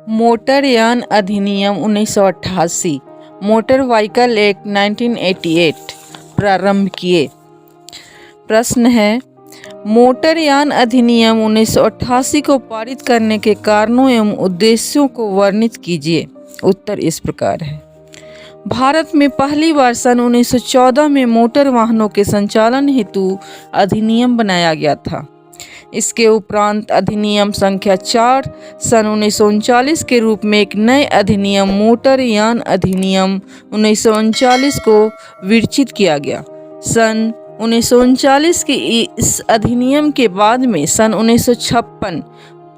मोटरयान अधिनियम 1988, motor vehicle act 1988 प्रारंभ किए। प्रश्न है, मोटरयान अधिनियम 1988 को पारित करने के कारणों एवं उद्देश्यों को वर्णित कीजिए। उत्तर इस प्रकार है। भारत में पहली बार सन 1914 में मोटर वाहनों के संचालन हेतु अधिनियम बनाया गया था। इसके उपरांत अधिनियम संख्या 4 सन 1939 के रूप में एक नए अधिनियम मोटरयान अधिनियम 1939 को विरचित किया गया। सन 1939 के इस अधिनियम के बाद में सन 1956,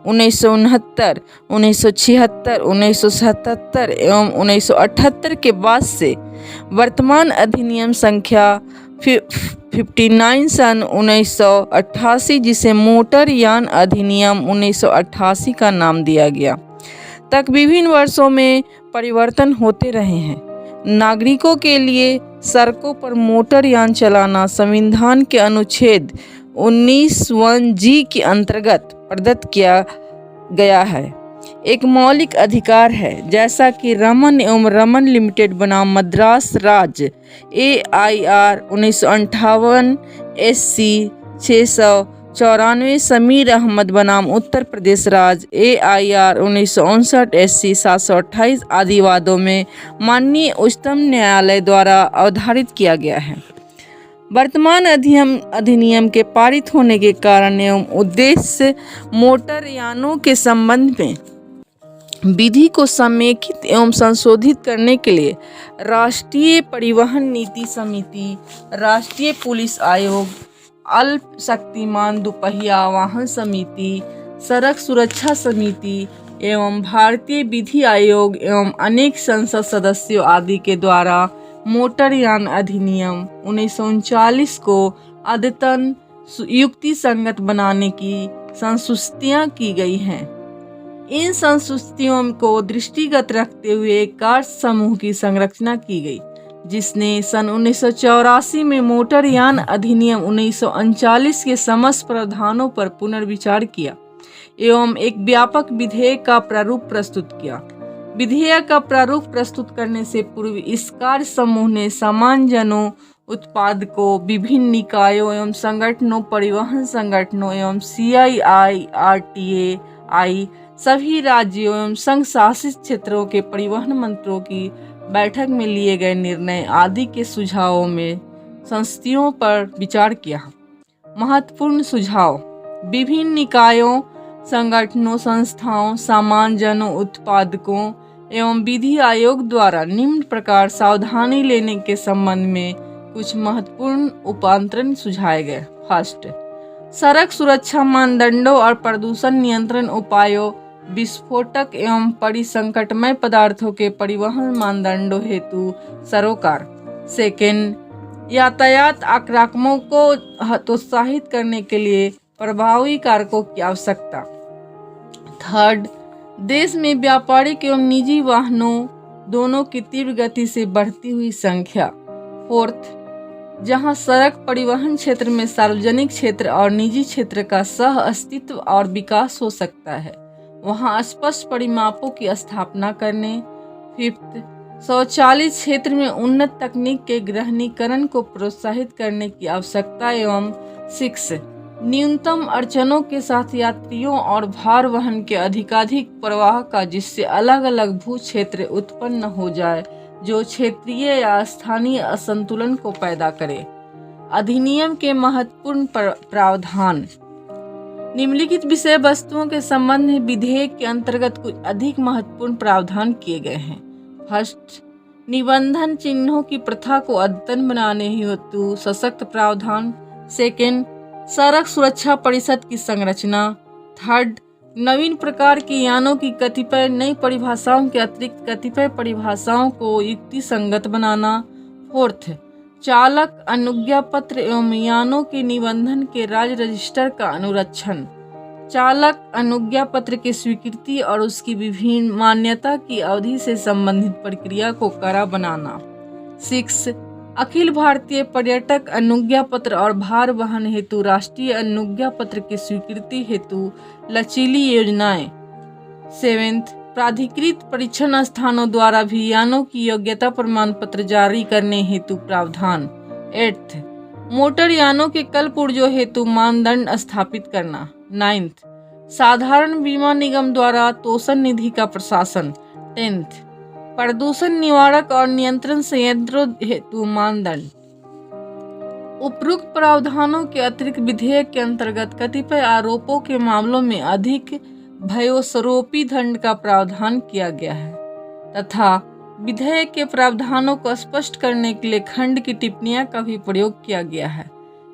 1969, 1976, 1977 एवं 1978 के बाद से वर्तमान अधिनियम संख्या 59 सन 1988, जिसे मोटरयान अधिनियम 1988 का नाम दिया गया, तक विभिन्न वर्षों में परिवर्तन होते रहे हैं। नागरिकों के लिए सड़कों पर मोटरयान चलाना संविधान के अनुच्छेद 19(1)(g) के अंतर्गत प्रदत्त किया गया है, एक मौलिक अधिकार है, जैसा कि रमन एवं रमन लिमिटेड बनाम मद्रास राज्य AIR 1958 SC 694, समीर अहमद बनाम उत्तर प्रदेश राज्य AIR 1959 SC 728 आदि वादों में माननीय उच्चतम न्यायालय द्वारा अवधारित किया गया है। वर्तमान अधिनियम के पारित होने के कारण एवं उद्देश्य मोटरयानों के संबंध में विधि को समेकित एवं संशोधित करने के लिए राष्ट्रीय परिवहन नीति समिति, राष्ट्रीय पुलिस आयोग, अल्पशक्तिमान दुपहिया वाहन समिति, सड़क सुरक्षा समिति एवं भारतीय विधि आयोग एवं अनेक संसद सदस्यों आदि के द्वारा मोटरयान अधिनियम 1939 को अद्यतन युक्ति संगत बनाने की संस्तुतियां की गई हैं। इन संस्तुतियों को दृष्टिगत रखते हुए एक कार्य समूह की संरचना की गई, जिसने सन 1984 में मोटरयान अधिनियम 1939 के समस्त प्रावधानों पर पुनर्विचार किया एवं एक व्यापक विधेयक का प्रारूप प्रस्तुत किया। विधेयक का प्रारूप प्रस्तुत करने से पूर्व इस कार्य समूह ने सामान्य जनों, उत्पादकों, विभिन्न निकायों एवं संगठनों, परिवहन संगठनों एवं CII, RTI, सभी राज्यों एवं संघ शासित क्षेत्रों के परिवहन मंत्रियों की बैठक में लिए गए निर्णय आदि के सुझावों में संस्तुतियों पर विचार किया। महत्वपूर्ण सुझाव: विभिन्न निकायों, संगठनों, संस्थाओं, सामान्य जनों, उत्पादकों एवं विधि आयोग द्वारा निम्न प्रकार सावधानी लेने के संबंध में कुछ महत्वपूर्ण उपांतरण सुझाए गए। फर्स्ट, सड़क सुरक्षा मानदंडों और प्रदूषण नियंत्रण उपायों, विस्फोटक एवं परिसंकटमय पदार्थों के परिवहन मानदंडों हेतु सरोकार। सेकेंड, यातायात आक्रामकों को हतोत्साहित करने के लिए प्रभावी कारकों की आवश्यकता। थर्ड, देश में व्यापारिक एवं निजी वाहनों दोनों की तीव्र गति से बढ़ती हुई संख्या। फोर्थ, जहां सड़क परिवहन क्षेत्र में सार्वजनिक क्षेत्र और निजी क्षेत्र का सह अस्तित्व और विकास हो सकता है, वहां स्पष्ट परिमापों की स्थापना करने। फिफ्थ, शौचालय क्षेत्र में उन्नत तकनीक के ग्रहणीकरण को प्रोत्साहित करने की आवश्यकता एवं सिक्स, न्यूनतम अड़चनों के साथ यात्रियों और भार वहन के अधिकाधिक प्रवाह का, जिससे अलग अलग भू क्षेत्र उत्पन्न हो जाए जो क्षेत्रीय या स्थानीय असंतुलन को पैदा करे। अधिनियम के महत्वपूर्ण प्रावधान। निम्नलिखित विषय वस्तुओं के संबंध में विधेयक के अंतर्गत कुछ अधिक महत्वपूर्ण प्रावधान किए गए हैं। फर्स्ट, निबंधन चिन्हों की प्रथा को अद्यतन बनाने हेतु सशक्त प्रावधान। सेकेंड, सड़क सुरक्षा परिषद की संरचना। थर्ड, नवीन प्रकार के यानों की कतिपय नई परिभाषाओं के अतिरिक्त कतिपय परिभाषाओं को युक्ति संगत बनाना। फोर्थ, चालक अनुज्ञा पत्र एवं यानों के निबंधन के राज्य रजिस्टर का अनुरक्षण। चालक अनुज्ञा पत्र की स्वीकृति और उसकी विभिन्न मान्यता की अवधि से संबंधित प्रक्रिया को कड़ा बनाना। 6, अखिल भारतीय पर्यटक अनुज्ञा पत्र और भार वहन हेतु राष्ट्रीय अनुज्ञा पत्र की स्वीकृति हेतु लचीली योजनाएं। 7, प्राधिकृत परीक्षण स्थानों द्वारा भी यानों की योग्यता प्रमाण पत्र जारी करने हेतु प्रावधान। 8th, मोटर यानों के कल पुर्जों हेतु मानदंड स्थापित करना। 9th, साधारण बीमा निगम द्वारा तोषण निधि का प्रशासन। 10th, प्रदूषण निवारक और नियंत्रण संयंत्रों हेतु मानदंड। उपरोक्त प्रावधानों के अतिरिक्त विधेयक के अंतर्गत कतिपय आरोपों के मामलों में अधिक भयोस्वरूपी दंड का प्रावधान किया गया है तथा विधेयक के प्रावधानों को स्पष्ट करने के लिए खंड की टिप्पणियां का भी प्रयोग किया गया है।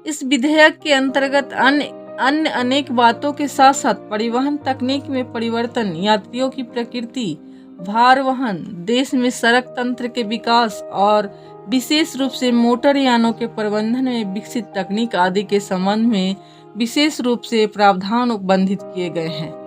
इस विधेयक के अंतर्गत अन्य अनेक बातों के साथ साथ परिवहन तकनीक में परिवर्तन, यात्रियों की प्रकृति, भार वहन, देश में सड़क तंत्र के विकास और विशेष रूप से मोटर यानों के प्रबंधन में विकसित तकनीक आदि के संबंध में विशेष रूप से प्रावधान उपबंधित किए गए हैं।